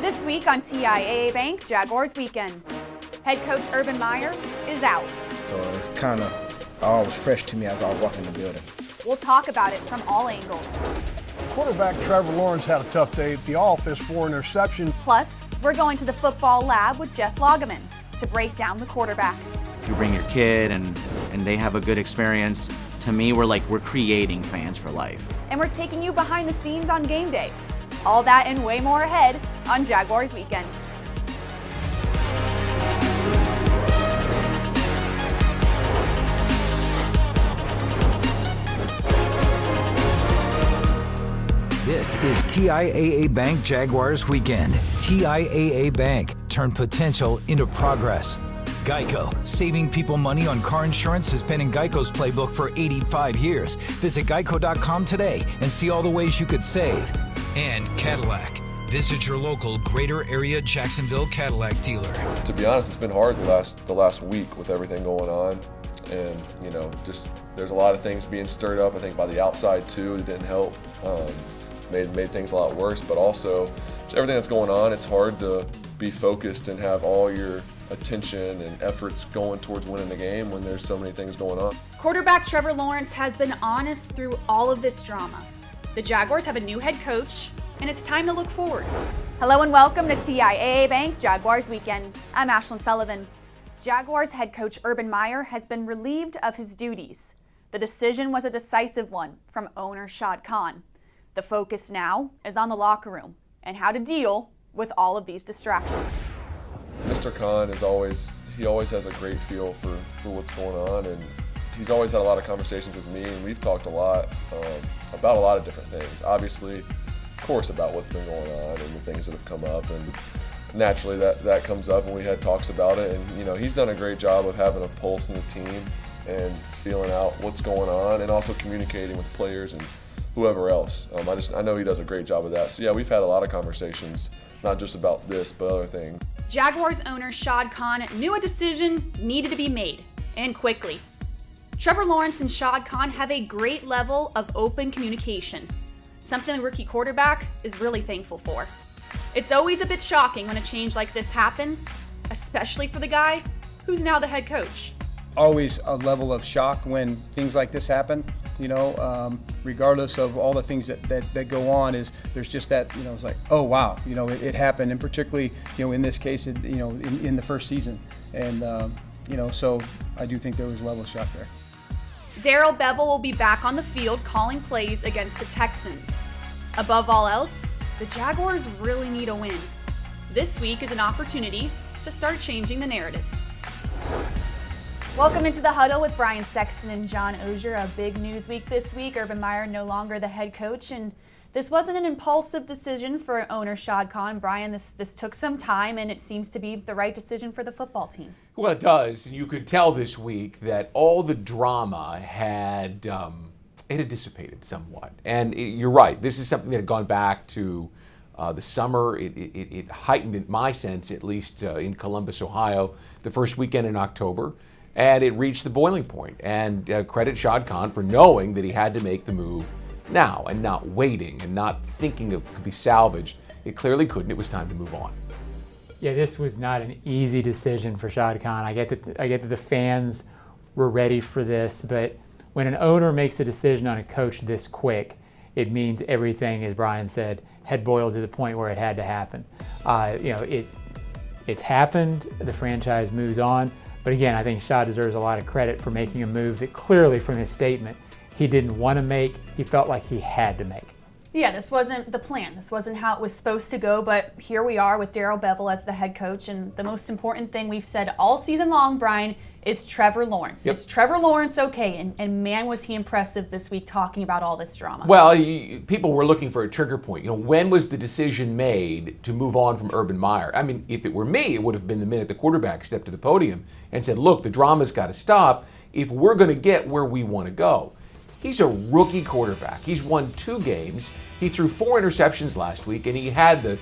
This week on TIAA Bank Jaguars Weekend, head coach Urban Meyer is out. So it's kind of always fresh to me as I walk in the building. We'll talk about it from all angles. Quarterback Trevor Lawrence had a tough day at the office for an interception. Plus, we're going to the football lab with Lageman to break down the quarterback. If you bring your kid and they have a good experience, to me, we're creating fans for life. And we're taking you behind the scenes on game day. All that and way more ahead on Jaguars Weekend. This is TIAA Bank Jaguars Weekend. TIAA Bank, turn potential into progress. Geico, saving people money on car insurance has been in Geico's playbook for 85 years. Visit geico.com today and see all the ways you could save. And Cadillac. Visit your local greater area Jacksonville Cadillac dealer. To be honest, it's been hard the last week with everything going on. And, just there's a lot of things being stirred up, I think, by the outside too. It didn't help. Made things a lot worse, but also just everything that's going on, it's hard to be focused and have all your attention and efforts going towards winning the game when there's so many things going on. Quarterback Trevor Lawrence has been honest through all of this drama. The Jaguars have a new head coach, and it's time to look forward. Hello and welcome to TIAA Bank Jaguars Weekend. I'm Ashlyn Sullivan. Jaguars head coach Urban Meyer has been relieved of his duties. The decision was a decisive one from owner Shad Khan. The focus now is on the locker room and how to deal with all of these distractions. Mr. Khan always has a great feel for what's going on, and he's always had a lot of conversations with me, and we've talked a lot about a lot of different things. Obviously, of course, about what's been going on and the things that have come up, and naturally that comes up, and we had talks about it. And he's done a great job of having a pulse in the team and feeling out what's going on, and also communicating with players and whoever else. I know he does a great job of that. So yeah, we've had a lot of conversations, not just about this, but other things. Jaguars owner Shad Khan knew a decision needed to be made, and quickly. Trevor Lawrence and Shad Khan have a great level of open communication, something the rookie quarterback is really thankful for. It's always a bit shocking when a change like this happens, especially for the guy who's now the head coach. Always a level of shock when things like this happen. Regardless of all the things that go on, there's just that, it's like, oh wow, it happened, and particularly, in this case, in the first season, and so I do think there was a level of shock there. Darrell Bevell will be back on the field calling plays against the Texans. Above all else, the Jaguars really need a win. This week is an opportunity to start changing the narrative. Welcome into the huddle with Sexton and John Oehser. A big news week this week. Urban Meyer no longer the head coach, and this wasn't an impulsive decision for owner Shad Khan. Brian, this took some time, and it seems to be the right decision for the football team. Well, it does, and you could tell this week that all the drama had dissipated somewhat. And you're right. This is something that had gone back to the summer. It heightened, in my sense, at least in Columbus, Ohio, the first weekend in October. And it reached the boiling point. And credit Shad Khan for knowing that he had to make the move now and not waiting and not thinking it could be salvaged. It clearly couldn't. It was time to move on. Yeah, this was not an easy decision for Shad Khan. I get that the fans were ready for this, but when an owner makes a decision on a coach this quick, it means everything, as Brian said, had boiled to the point where it had to happen. It's happened. The franchise moves on. But again, I think Shad deserves a lot of credit for making a move that clearly from his statement he didn't want to make, he felt like he had to make. Yeah, this wasn't the plan. This wasn't how it was supposed to go, but here we are with Darrell Bevell as the head coach, and the most important thing we've said all season long, Brian, is Trevor Lawrence. Yep. Is Trevor Lawrence okay? And man, was he impressive this week talking about all this drama. Well, people were looking for a trigger point. When was the decision made to move on from Urban Meyer? I mean, if it were me, it would have been the minute the quarterback stepped to the podium and said, look, the drama's got to stop if we're going to get where we want to go. He's a rookie quarterback. He's won 2 games. He threw 4 interceptions last week, and he had the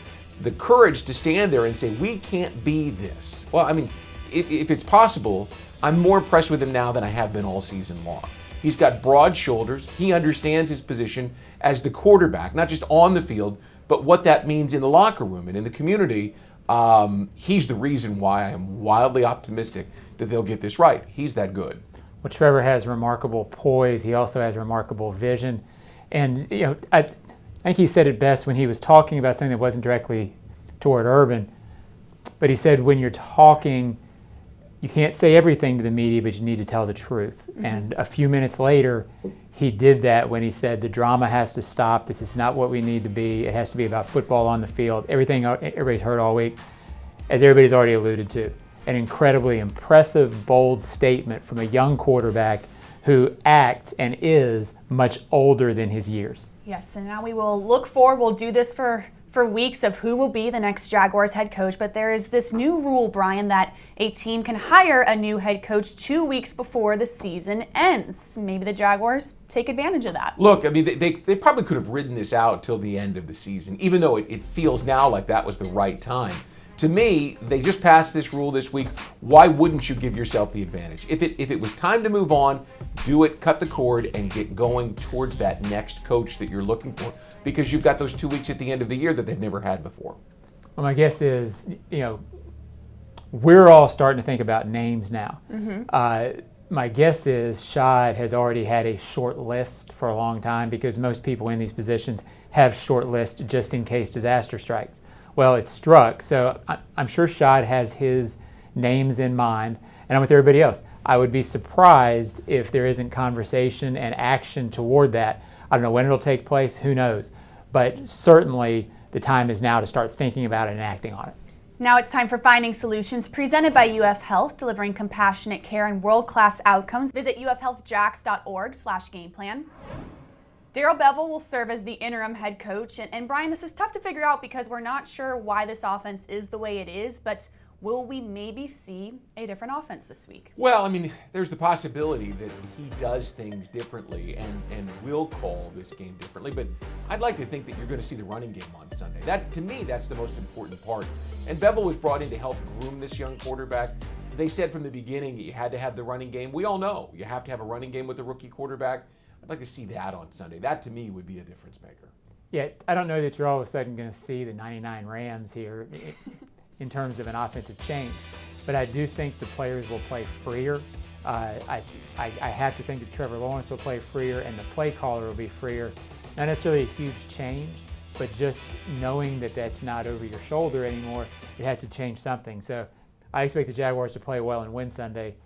courage to stand there and say, we can't be this. Well, I mean, if it's possible, I'm more impressed with him now than I have been all season long. He's got broad shoulders. He understands his position as the quarterback, not just on the field, but what that means in the locker room and in the community, he's the reason why I am wildly optimistic that they'll get this right. He's that good. Well, Trevor has remarkable poise. He also has remarkable vision. And, I think he said it best when he was talking about something that wasn't directly toward Urban. But he said, when you're talking, you can't say everything to the media, but you need to tell the truth. Mm-hmm. And a few minutes later, he did that when he said the drama has to stop. This is not what we need to be. It has to be about football on the field. Everything everybody's heard all week, as everybody's already alluded to. An incredibly impressive, bold statement from a young quarterback who acts and is much older than his years. Yes, and now we will look forward. We'll do this for weeks of who will be the next Jaguars head coach. But there is this new rule, Brian, that a team can hire a new head coach 2 weeks before the season ends. Maybe the Jaguars take advantage of that. Look, I mean, they probably could have ridden this out till the end of the season, even though it feels now like that was the right time. To me, they just passed this rule this week. Why wouldn't you give yourself the advantage? If it was time to move on, do it, cut the cord, and get going towards that next coach that you're looking for, because you've got those 2 weeks at the end of the year that they've never had before. Well, my guess is, we're all starting to think about names now. Mm-hmm. My guess is Shad has already had a short list for a long time, because most people in these positions have short lists just in case disaster strikes. Well, it struck, so I'm sure Shad has his names in mind, and I'm with everybody else. I would be surprised if there isn't conversation and action toward that. I don't know when it'll take place, who knows, but certainly the time is now to start thinking about it and acting on it. Now it's time for Finding Solutions, presented by UF Health, delivering compassionate care and world-class outcomes. Visit ufhealthjacks.org/gameplan. Darrell Bevell will serve as the interim head coach. And Brian, this is tough to figure out because we're not sure why this offense is the way it is, but will we maybe see a different offense this week? Well, I mean, there's the possibility that he does things differently and will call this game differently, but I'd like to think that you're going to see the running game on Sunday. That, to me, that's the most important part. And Bevell was brought in to help groom this young quarterback. They said from the beginning that you had to have the running game. We all know you have to have a running game with a rookie quarterback. I'd like to see that on Sunday. That, to me, would be a difference maker. Yeah, I don't know that you're all of a sudden going to see the 99 Rams here in terms of an offensive change, but I do think the players will play freer. I have to think that Trevor Lawrence will play freer and the play caller will be freer. Not necessarily a huge change, but just knowing that that's not over your shoulder anymore, it has to change something. So I expect the Jaguars to play well and win Sunday,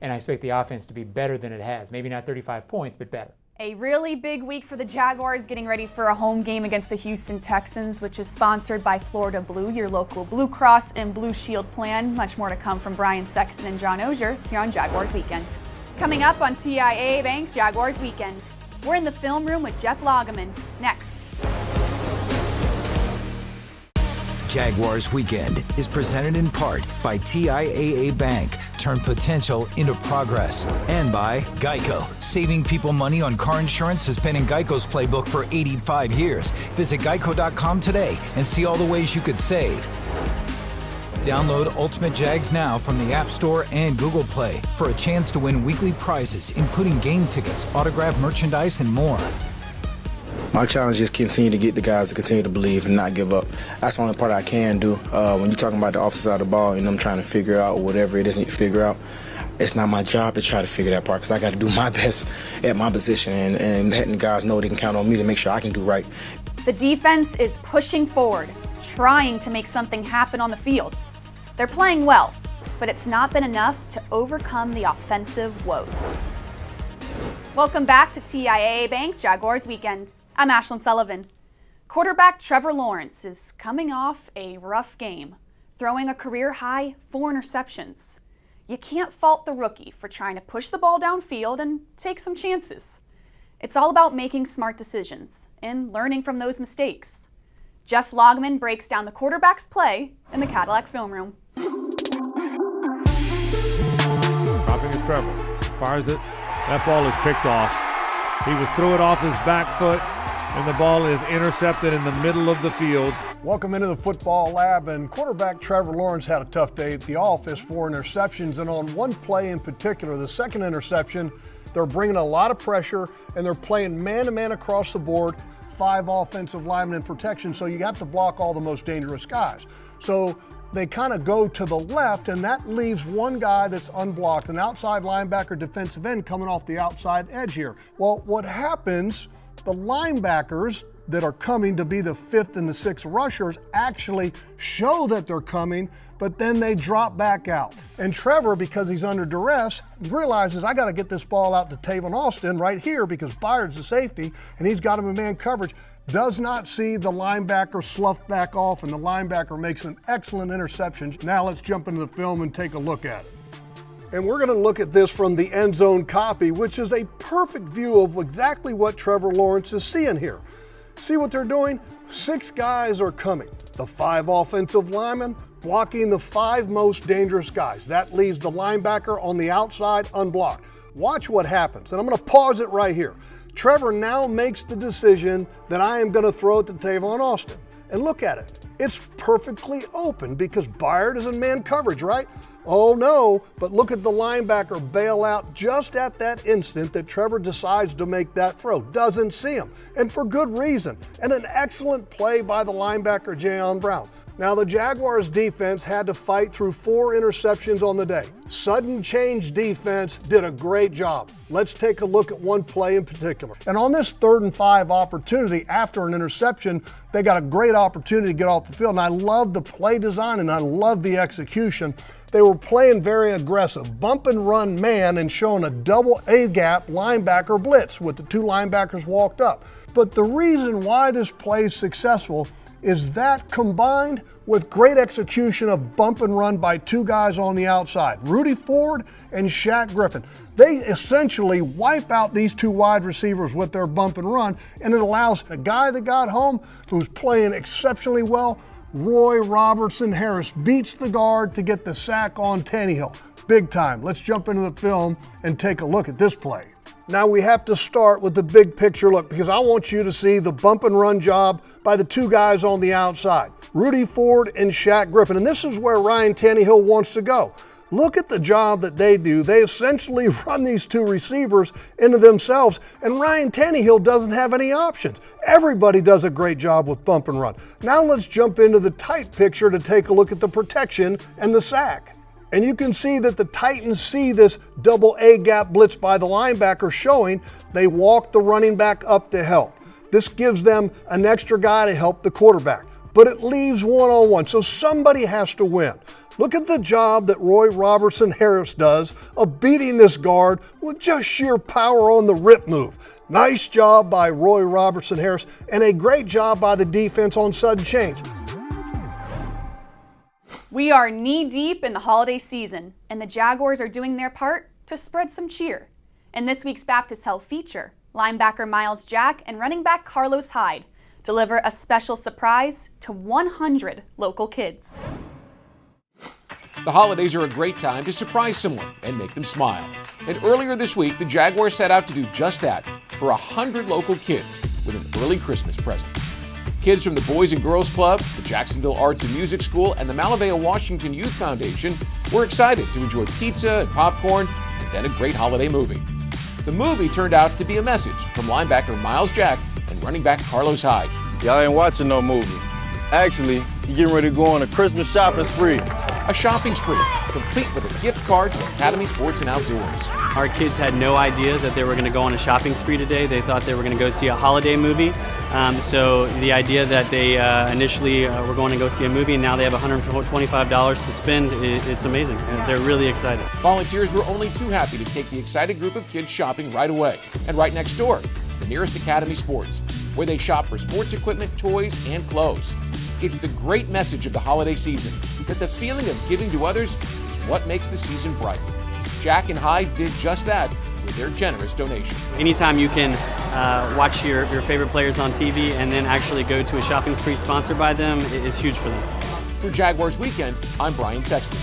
and I expect the offense to be better than it has. Maybe not 35 points, but better. A really big week for the Jaguars, getting ready for a home game against the Houston Texans, which is sponsored by Florida Blue, your local Blue Cross and Blue Shield plan. Much more to come from Brian Sexton and John Oehser here on Jaguars Weekend. Coming up on TIAA Bank Jaguars Weekend, we're in the film room with Jeff Lageman. Next. Jaguars Weekend is presented in part by TIAA Bank. Turn potential into progress. And by Geico. Saving people money on car insurance has been in Geico's playbook for 85 years. Visit geico.com today and see all the ways you could save. Download Ultimate Jags now from the App Store and Google Play for a chance to win weekly prizes, including game tickets, autographed merchandise, and more. My challenge is continue to get the guys to continue to believe and not give up. That's the only part I can do. When you're talking about the offensive side of the ball and I'm trying to figure out whatever it is I need to figure out, it's not my job to try to figure that part because I got to do my best at my position and letting the guys know they can count on me to make sure I can do right. The defense is pushing forward, trying to make something happen on the field. They're playing well, but it's not been enough to overcome the offensive woes. Welcome back to TIAA Bank Jaguars Weekend. I'm Ashlyn Sullivan. Quarterback Trevor Lawrence is coming off a rough game, throwing a career-high 4 interceptions. You can't fault the rookie for trying to push the ball downfield and take some chances. It's all about making smart decisions and learning from those mistakes. Jeff Lageman breaks down the quarterback's play in the Cadillac film room. Dropping is Trevor. Fires it. That ball is picked off. He was threw it off his back foot, and the ball is intercepted in the middle of the field. Welcome into the football lab, and quarterback Trevor Lawrence had a tough day at the office, 4 interceptions, and on one play in particular, the second interception, they're bringing a lot of pressure, and they're playing man-to-man across the board. 5 offensive linemen in protection, so you have to block all the most dangerous guys. So they kind of go to the left, and that leaves one guy that's unblocked, an outside linebacker, defensive end coming off the outside edge here. Well, what happens, the linebackers that are coming to be the 5th and the 6th rushers actually show that they're coming, but then they drop back out. And Trevor, because he's under duress, realizes I got to get this ball out to Tavon Austin right here because Byard's the safety and he's got him in man coverage. Does not see the linebacker sloughed back off, and the linebacker makes an excellent interception. Now let's jump into the film and take a look at it. And we're going to look at this from the end zone copy, which is a perfect view of exactly what Trevor Lawrence is seeing here. See what they're doing? 6 guys are coming. The 5 offensive linemen blocking the 5 most dangerous guys. That leaves the linebacker on the outside unblocked. Watch what happens, and I'm going to pause it right here. Trevor now makes the decision that I am going to throw it to Tavon Austin. And look at it. It's perfectly open because Byard is in man coverage, right? Oh no, but look at the linebacker bail out just at that instant that Trevor decides to make that throw. Doesn't see him, and for good reason. And an excellent play by the linebacker, Jayon Brown. Now the Jaguars defense had to fight through 4 interceptions on the day. Sudden change defense did a great job. Let's take a look at one play in particular. And on this 3rd and 5 opportunity after an interception, they got a great opportunity to get off the field. And I love the play design and I love the execution. They were playing very aggressive, bump and run man and showing a double A-gap linebacker blitz with the 2 linebackers walked up. But the reason why this play is successful is that combined with great execution of bump and run by 2 guys on the outside, Rudy Ford and Shaq Griffin. They essentially wipe out these 2 wide receivers with their bump and run, and it allows the guy that got home, who's playing exceptionally well, Roy Robertson Harris, beats the guard to get the sack on Tannehill. Big time. Let's jump into the film and take a look at this play. Now we have to start with the big picture look because I want you to see the bump and run job by the 2 guys on the outside, Rudy Ford and Shaq Griffin. And this is where Ryan Tannehill wants to go. Look at the job that they do. They essentially run these 2 receivers into themselves, and Ryan Tannehill doesn't have any options. Everybody does a great job with bump and run. Now let's jump into the tight picture to take a look at the protection and the sack. And you can see that the Titans see this double A-gap blitz by the linebacker showing they walk the running back up to help. This gives them an extra guy to help the quarterback, but it leaves one-on-one, so somebody has to win. Look at the job that Roy Robertson Harris does of beating this guard with just sheer power on the rip move. Nice job by Roy Robertson Harris, and a great job by the defense on sudden change. We are knee-deep in the holiday season, and the Jaguars are doing their part to spread some cheer. In this week's Baptist Health feature, linebacker Myles Jack and running back Carlos Hyde deliver a special surprise to 100 local kids. The holidays are a great time to surprise someone and make them smile. And earlier this week, the Jaguars set out to do just that for 100 local kids with an early Christmas present. Kids from the Boys and Girls Club, the Jacksonville Arts and Music School, and the Malavea Washington Youth Foundation were excited to enjoy pizza and popcorn and then a great holiday movie. The movie turned out to be a message from linebacker Myles Jack and running back Carlos Hyde. Y'all ain't watching no movie. Actually, you getting ready to go on a Christmas shopping spree. A shopping spree, complete with a gift card to Academy Sports and Outdoors. Our kids had no idea that they were going to go on a shopping spree today. They thought they were going to go see a holiday movie. So the idea that they initially were going to go see a movie and now they have $125 to spend, it's amazing. They're really excited. Volunteers were only too happy to take the excited group of kids shopping right away. And right next door, the nearest Academy Sports, where they shop for sports equipment, toys, and clothes. It's the great message of the holiday season that the feeling of giving to others is what makes the season bright. Jack and Hyde did just that with their generous donation. Anytime you can watch your favorite players on TV and then actually go to a shopping spree sponsored by them is huge for them. For Jaguars Weekend, I'm Brian Sexton.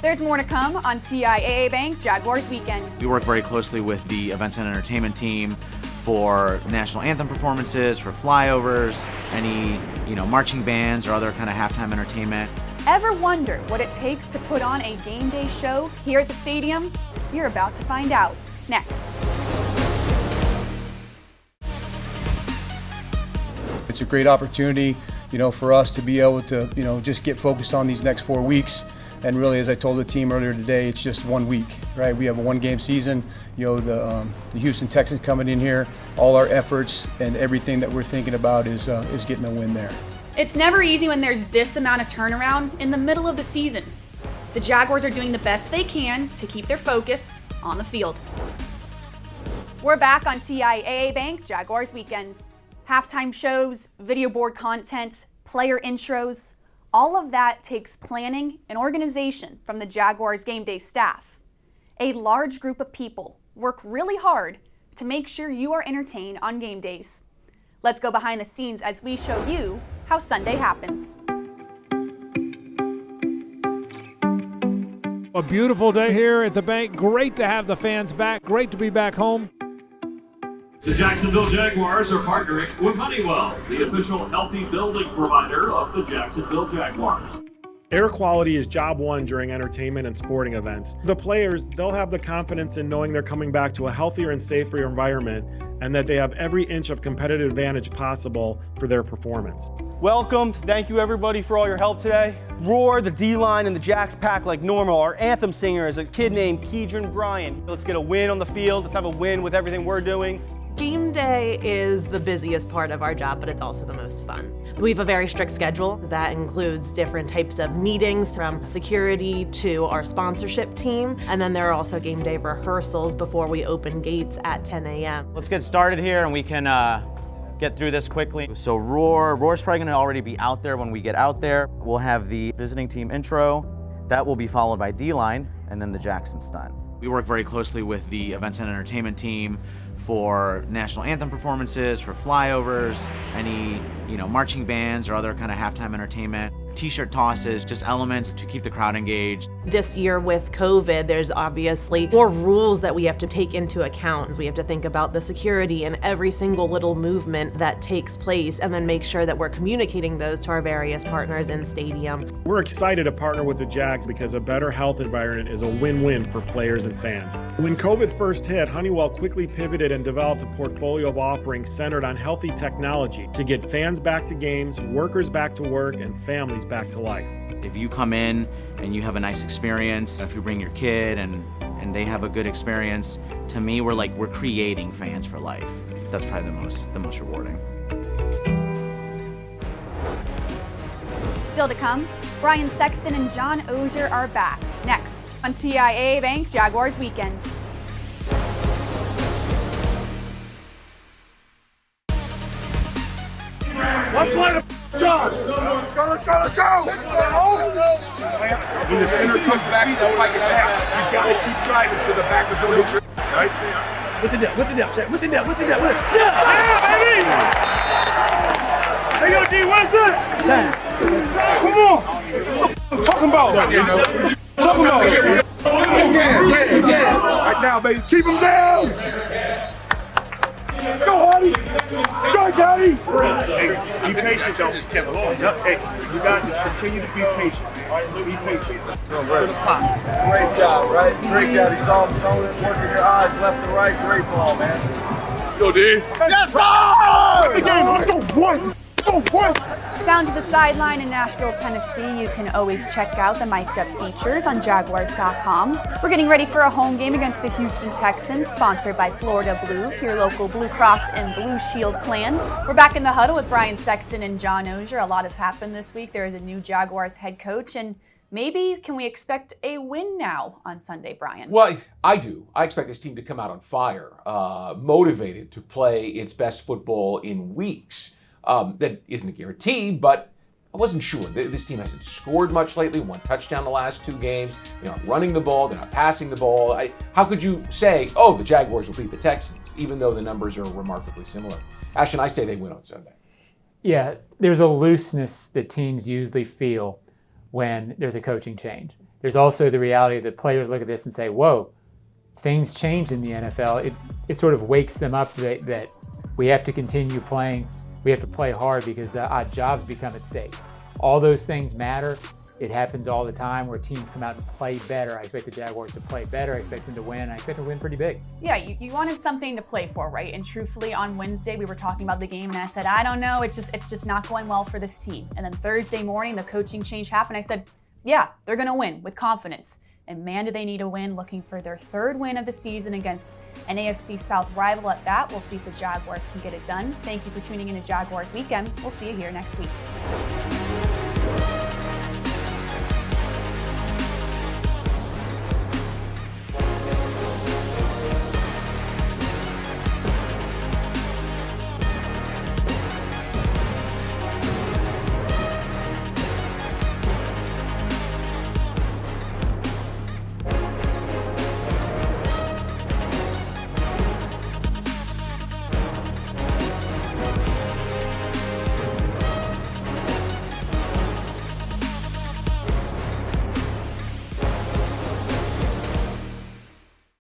There's more to come on TIAA Bank Jaguars Weekend. We work very closely with the events and entertainment team for national anthem performances, for flyovers, any marching bands or other kind of halftime entertainment. Ever wonder what it takes to put on a game day show here at the stadium? You're about to find out next. It's a great opportunity, for us to be able to, just get focused on these next 4 weeks. And really, as I told the team earlier today, it's just 1 week, right? We have a 1-game season. The Houston Texans coming in here. All our efforts and everything that we're thinking about is getting a win there. It's never easy when there's this amount of turnaround in the middle of the season. The Jaguars are doing the best they can to keep their focus on the field. We're back on TIAA Bank Jaguars Weekend. Halftime shows, video board content, player intros, all of that takes planning and organization from the Jaguars game day staff. A large group of people work really hard to make sure you are entertained on game days. Let's go behind the scenes as we show you how Sunday happens. A beautiful day here at the bank. Great to have the fans back. Great to be back home. The Jacksonville Jaguars are partnering with Honeywell, the official healthy building provider of the Jacksonville Jaguars. Air quality is job one during entertainment and sporting events. The players, they'll have the confidence in knowing they're coming back to a healthier and safer environment and that they have every inch of competitive advantage possible for their performance. Welcome. Thank you everybody for all your help today. Roar, the D-line, and the Jacks pack like normal. Our anthem singer is a kid named Keedron Bryant. Let's get a win on the field. Let's have a win with everything we're doing. Game day is the busiest part of our job, but it's also the most fun. We have a very strict schedule that includes different types of meetings, from security to our sponsorship team. And then there are also game day rehearsals before we open gates at 10 a.m. Let's get started here and we can get through this quickly. So Roar's probably gonna already be out there when we get out there. We'll have the visiting team intro. That will be followed by D-line and then the Jackson stunt. We work very closely with the events and entertainment team for national anthem performances, for flyovers, any marching bands or other kind of halftime entertainment, t-shirt tosses, just elements to keep the crowd engaged. This year with COVID, there's obviously more rules that we have to take into account. We have to think about the security and every single little movement that takes place and then make sure that we're communicating those to our various partners in stadium. We're excited to partner with the Jags because a better health environment is a win-win for players and fans. When COVID first hit, Honeywell quickly pivoted and developed a portfolio of offerings centered on healthy technology to get fans back to games, workers back to work, and families back to life. If you come in and you have a nice experience, if you bring your kid and they have a good experience, to me we're creating fans for life. That's probably the most rewarding. Still to come, Ryan Sexton and John Oehser are back next on TIAA Bank Jaguars Weekend. Let's play the job. Let's go. When the center comes back to the spike and back, you gotta keep driving so the back is gonna hit your right? With the depth, Yeah, baby! Hey, yo, D, what's that? Come on! Talking about. Yeah. Right now, baby. Keep him down! Go, Hardy! Strike, Hardy! Hey, be patient, y'all. Hey, you guys just continue to be patient. Be patient. Great job, right? Great job. He's all working your eyes left and right. Great ball, man. Let's go, D. Yes, sir! Let's go, one! Sound to the sideline in Nashville, Tennessee. You can always check out the mic'd up features on Jaguars.com. We're getting ready for a home game against the Houston Texans, sponsored by Florida Blue, your local Blue Cross and Blue Shield plan. We're back in the huddle with Ryan Sexton and John Oehser. A lot has happened this week. There is a new Jaguars head coach, and maybe can we expect a win now on Sunday, Brian? Well, I do. I expect this team to come out on fire, motivated to play its best football in weeks. That isn't a guarantee, but I wasn't sure. This team hasn't scored much lately, 1 touchdown the last 2 games. They're not running the ball. They're not passing the ball. How could you say, the Jaguars will beat the Texans, even though the numbers are remarkably similar? Ashlyn, I say they win on Sunday. Yeah, there's a looseness that teams usually feel when there's a coaching change. There's also the reality that players look at this and say, whoa, things change in the NFL. It sort of wakes them up that we have to continue playing. We have to play hard because our jobs become at stake. All those things matter. It happens all the time where teams come out and play better. I expect the Jaguars to play better. I expect them to win. I expect them to win pretty big. Yeah, you wanted something to play for, right? And truthfully, on Wednesday, we were talking about the game, and I said, I don't know, it's just not going well for this team. And then Thursday morning, the coaching change happened. I said, yeah, they're going to win with confidence. And man, do they need a win, looking for their third win of the season against an AFC South rival at that. We'll see if the Jaguars can get it done. Thank you for tuning in to Jaguars Weekend. We'll see you here next week.